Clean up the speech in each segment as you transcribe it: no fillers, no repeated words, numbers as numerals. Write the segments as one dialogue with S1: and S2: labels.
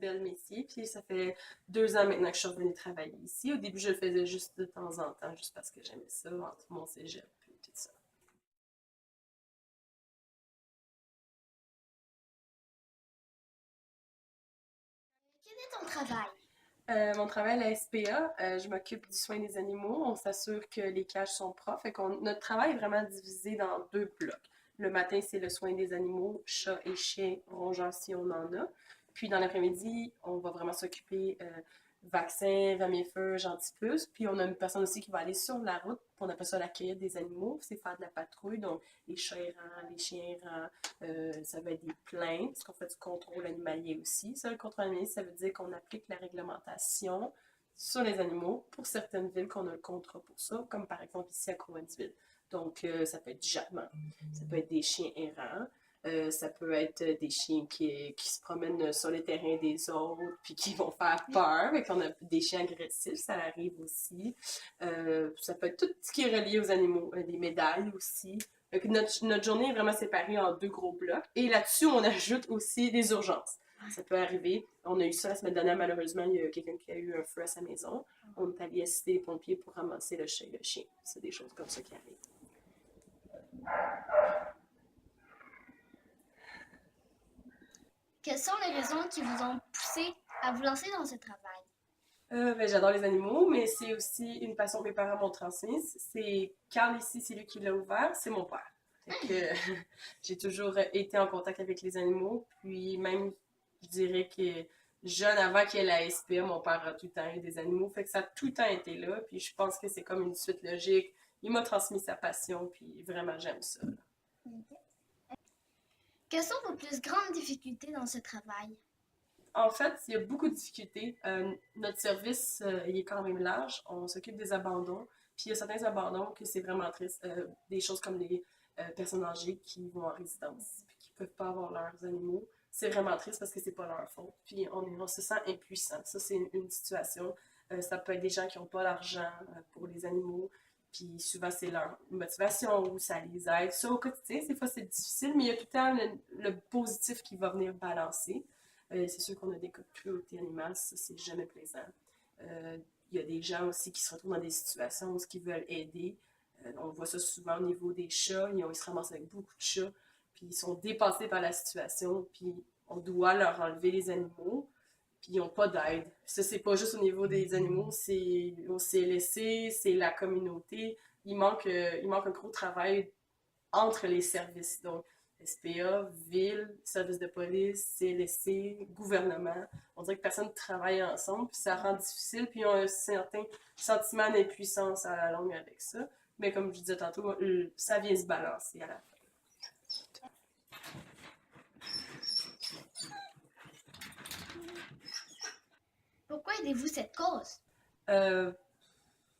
S1: bel métier. Puis ça fait 2 ans maintenant que je suis revenue travailler ici. Au début, je le faisais juste de temps en temps, juste parce que j'aimais ça, entre mon cégep et tout ça.
S2: Quel est ton travail?
S1: Mon travail à la SPA, je m'occupe du soin des animaux. On s'assure que les cages sont propres. Notre travail est vraiment divisé dans 2 blocs. Le matin, c'est le soin des animaux, chats et chiens, rongeurs si on en a. Puis dans l'après-midi, on va vraiment s'occuper vaccins, vermifeux, gentipus. Puis on a une personne aussi qui va aller sur la route. On appelle ça la cueillette des animaux. C'est faire de la patrouille. Donc les chats errants, les chiens errants, ça va être des plaintes, parce qu'on fait du contrôle animalier aussi. Ça, le contrôle animalier, ça veut dire qu'on applique la réglementation sur les animaux pour certaines villes qu'on a le contrat pour ça, comme par exemple ici à Cowansville. Donc, ça peut être du jappement, ça peut être des chiens errants, ça peut être des chiens qui se promènent sur les terrains des autres puis qui vont faire peur, mais qu'on a des chiens agressifs, ça arrive aussi. Ça peut être tout ce qui est relié aux animaux, des médailles aussi. Donc, notre journée est vraiment séparée en 2 gros blocs. Et là-dessus, on ajoute aussi des urgences. Ça peut arriver. On a eu ça la semaine dernière, malheureusement, il y a quelqu'un qui a eu un feu à sa maison. On est allé assister les pompiers pour ramasser le chat et le chien. C'est des choses comme ça qui arrivent.
S2: Quelles sont les raisons qui vous ont poussé à vous lancer dans ce travail?
S1: J'adore les animaux, mais c'est aussi une passion que mes parents m'ont transmise. C'est Carl ici, c'est lui qui l'a ouvert, c'est mon père. Fait que j'ai toujours été en contact avec les animaux, puis même, je dirais que jeune, avant qu'il y ait la SPA, mon père a tout le temps eu des animaux, fait que ça a tout le temps été là, puis je pense que c'est comme une suite logique. Il m'a transmis sa passion, puis vraiment, j'aime ça.
S2: Quelles sont vos plus grandes difficultés dans ce travail?
S1: En fait, il y a beaucoup de difficultés. Notre service, il est quand même large. On s'occupe des abandons. Puis il y a certains abandons que c'est vraiment triste. Des choses comme les personnes âgées qui vont en résidence puis qui ne peuvent pas avoir leurs animaux. C'est vraiment triste parce que c'est pas leur faute. Puis on se sent impuissant. Ça, c'est une situation. Ça peut être des gens qui n'ont pas l'argent pour les animaux. Puis souvent, c'est leur motivation ou ça les aide. Ça, au quotidien, des fois, c'est difficile, mais il y a tout le temps le positif qui va venir balancer. C'est sûr qu'on a des cas de cruauté animale, ça c'est jamais plaisant. Il y a des gens aussi qui se retrouvent dans des situations où ils veulent aider. On voit ça souvent au niveau des chats, ils se ramassent avec beaucoup de chats, puis ils sont dépassés par la situation, puis on doit leur enlever les animaux, puis ils n'ont pas d'aide. Ça, c'est pas juste au niveau des animaux, c'est au CLSC, c'est la communauté. Il manque un gros travail entre les services. Donc, SPA, ville, service de police, CLSC, gouvernement. On dirait que personne ne travaille ensemble, puis ça rend difficile, puis on a un certain sentiment d'impuissance à la longue avec ça. Mais comme je disais tantôt, ça vient se balancer à la fin.
S2: Pourquoi aidez-vous cette cause?
S1: Euh,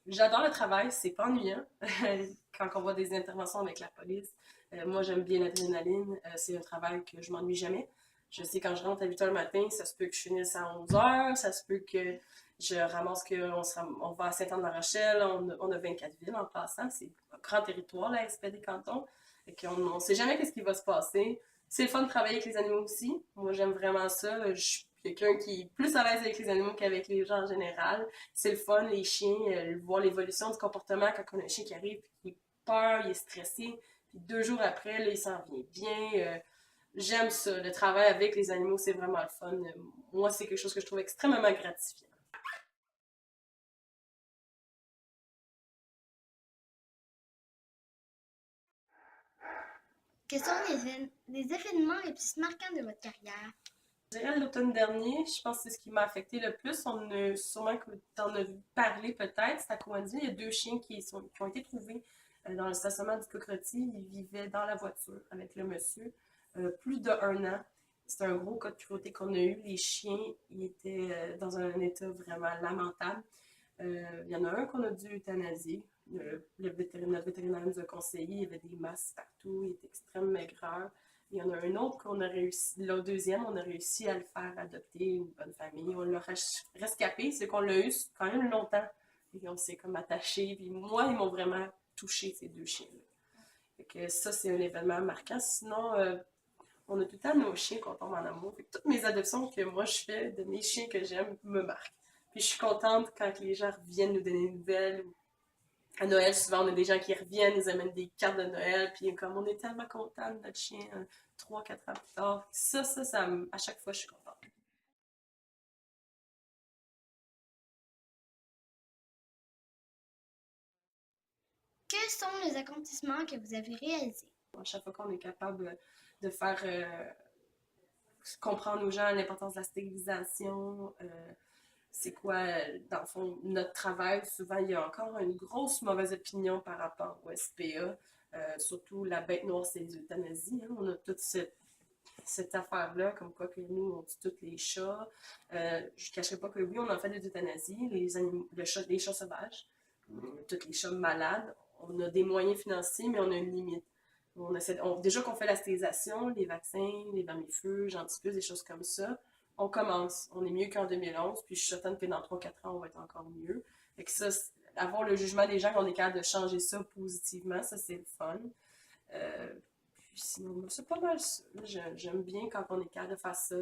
S1: J'adore le travail, c'est pas ennuyant quand on voit des interventions avec la police. Moi, j'aime bien l'adrénaline. C'est un travail que je m'ennuie jamais. Je sais quand je rentre à 8 heures le matin, ça se peut que je finisse à 11 heures, ça se peut que je ramasse on va à Saint-Anne-de-la-Rochelle, on a 24 villes en passant, c'est un grand territoire, la SP des cantons. Et qu'on on sait jamais qu'est-ce qui va se passer. C'est le fun de travailler avec les animaux aussi. Moi, j'aime vraiment ça. Je suis quelqu'un qui est plus à l'aise avec les animaux qu'avec les gens en général. C'est le fun, les chiens, voir l'évolution du comportement quand on a un chien qui arrive, puis il est peur, il est stressé, puis 2 jours après, là, il s'en vient bien. J'aime ça. Le travail avec les animaux, c'est vraiment le fun. Moi, c'est quelque chose que je trouve extrêmement gratifiant.
S2: Quels sont les événements les plus marquants de votre carrière?
S1: Je dirais l'automne dernier, je pense que c'est ce qui m'a affecté le plus. On a sûrement que tu en as vu parler peut-être. C'est à Cowansville, il y a 2 chiens qui ont été trouvés dans le stationnement du Cocotier. Ils vivaient dans la voiture avec le monsieur plus d'1 an. C'est un gros cas de cruauté qu'on a eu. Les chiens, ils étaient dans un état vraiment lamentable. Il y en a un qu'on a dû euthanasier. Notre vétérinaire nous a conseillé, il y avait des masses partout, il était extrêmement maigreur. Il y en a un autre qu'on a réussi, le deuxième, on a réussi à le faire adopter une bonne famille. On l'a rescapé, c'est qu'on l'a eu quand même longtemps. Et on s'est comme attaché. Puis moi, ils m'ont vraiment touché, ces 2 chiens-là. Fait que ça, c'est un événement marquant. Sinon, on a tout le temps nos chiens qu'on tombe en amour. Fait que toutes mes adoptions que moi je fais de mes chiens que j'aime me marquent. Puis je suis contente quand les gens reviennent nous donner des nouvelles. À Noël, souvent, on a des gens qui reviennent, ils amènent des cartes de Noël, puis comme on est tellement contents de notre chien 3-4 ans plus tard. À chaque fois, je suis contente.
S2: Quels sont les accomplissements que vous avez réalisés?
S1: À chaque fois qu'on est capable de faire comprendre aux gens l'importance de la stérilisation, c'est quoi, dans le fond, notre travail. Souvent, il y a encore une grosse mauvaise opinion par rapport au SPA. Surtout la bête noire, c'est les euthanasies. Hein. On a toute cette affaire-là, comme quoi que nous, on tue tous les chats. Je ne cacherai pas que oui, on en fait des euthanasies, les chats sauvages, tous les chats malades. On a des moyens financiers, mais on a une limite. Déjà qu'on fait la stérilisation, les vaccins, les vermifeux, gentilpus, des choses comme ça, on commence. On est mieux qu'en 2011, puis je suis certaine que dans 3-4 ans, on va être encore mieux. Fait que ça, avoir le jugement des gens qu'on est capable de changer ça positivement, ça c'est le fun. Euh, Puis sinon, c'est pas mal ça. J'aime bien quand on est capable de faire ça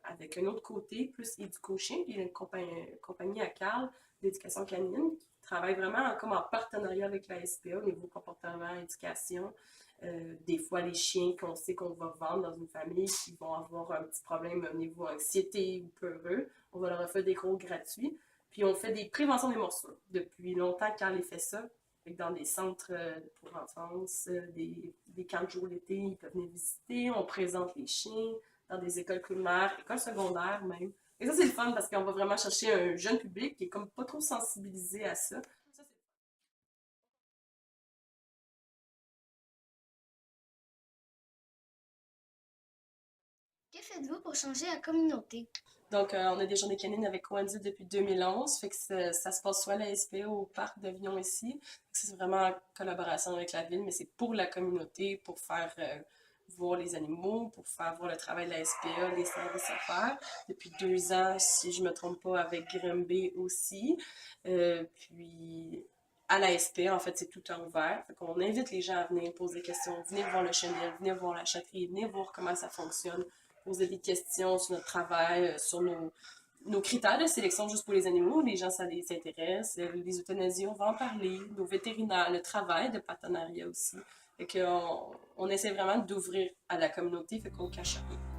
S1: avec un autre côté, plus éduco-chien. Il y a une compagnie à Carl d'éducation canine qui travaille vraiment comme en partenariat avec la SPA au niveau comportement, éducation. Des fois, les chiens qu'on sait qu'on va vendre dans une famille qui vont avoir un petit problème au niveau anxiété ou peureux, on va leur offrir des cours gratuits. Puis on fait des préventions des morsures. Depuis longtemps, Carl fait ça. Dans des centres pour enfance, des camps de jour l'été, ils peuvent venir visiter. On présente les chiens dans des écoles primaires, écoles secondaires même. Et ça, c'est le fun parce qu'on va vraiment chercher un jeune public qui est comme pas trop sensibilisé à ça.
S2: Que faites-vous pour changer la communauté?
S1: Donc, on a des journées canines avec Coendu depuis 2011. Fait que ça se passe soit à la SPA ou au parc d'Avignon ici. C'est vraiment en collaboration avec la ville, mais c'est pour la communauté, pour faire voir les animaux, pour faire voir le travail de la SPA, les services à faire. Depuis 2 ans, si je me trompe pas, avec Grimby aussi. Puis, à la SPA, en fait, c'est tout en ouvert. Fait qu'on invite les gens à venir poser des questions, venir voir le chenil, venir voir la chatterie, venir voir comment ça fonctionne, poser des questions sur notre travail, sur nos critères de sélection juste pour les animaux. Les gens, ça les intéresse. Les euthanasies, on va en parler. Nos vétérinaires, le travail de partenariat aussi. Fait qu'on on essaie vraiment d'ouvrir à la communauté, fait qu'on cache rien.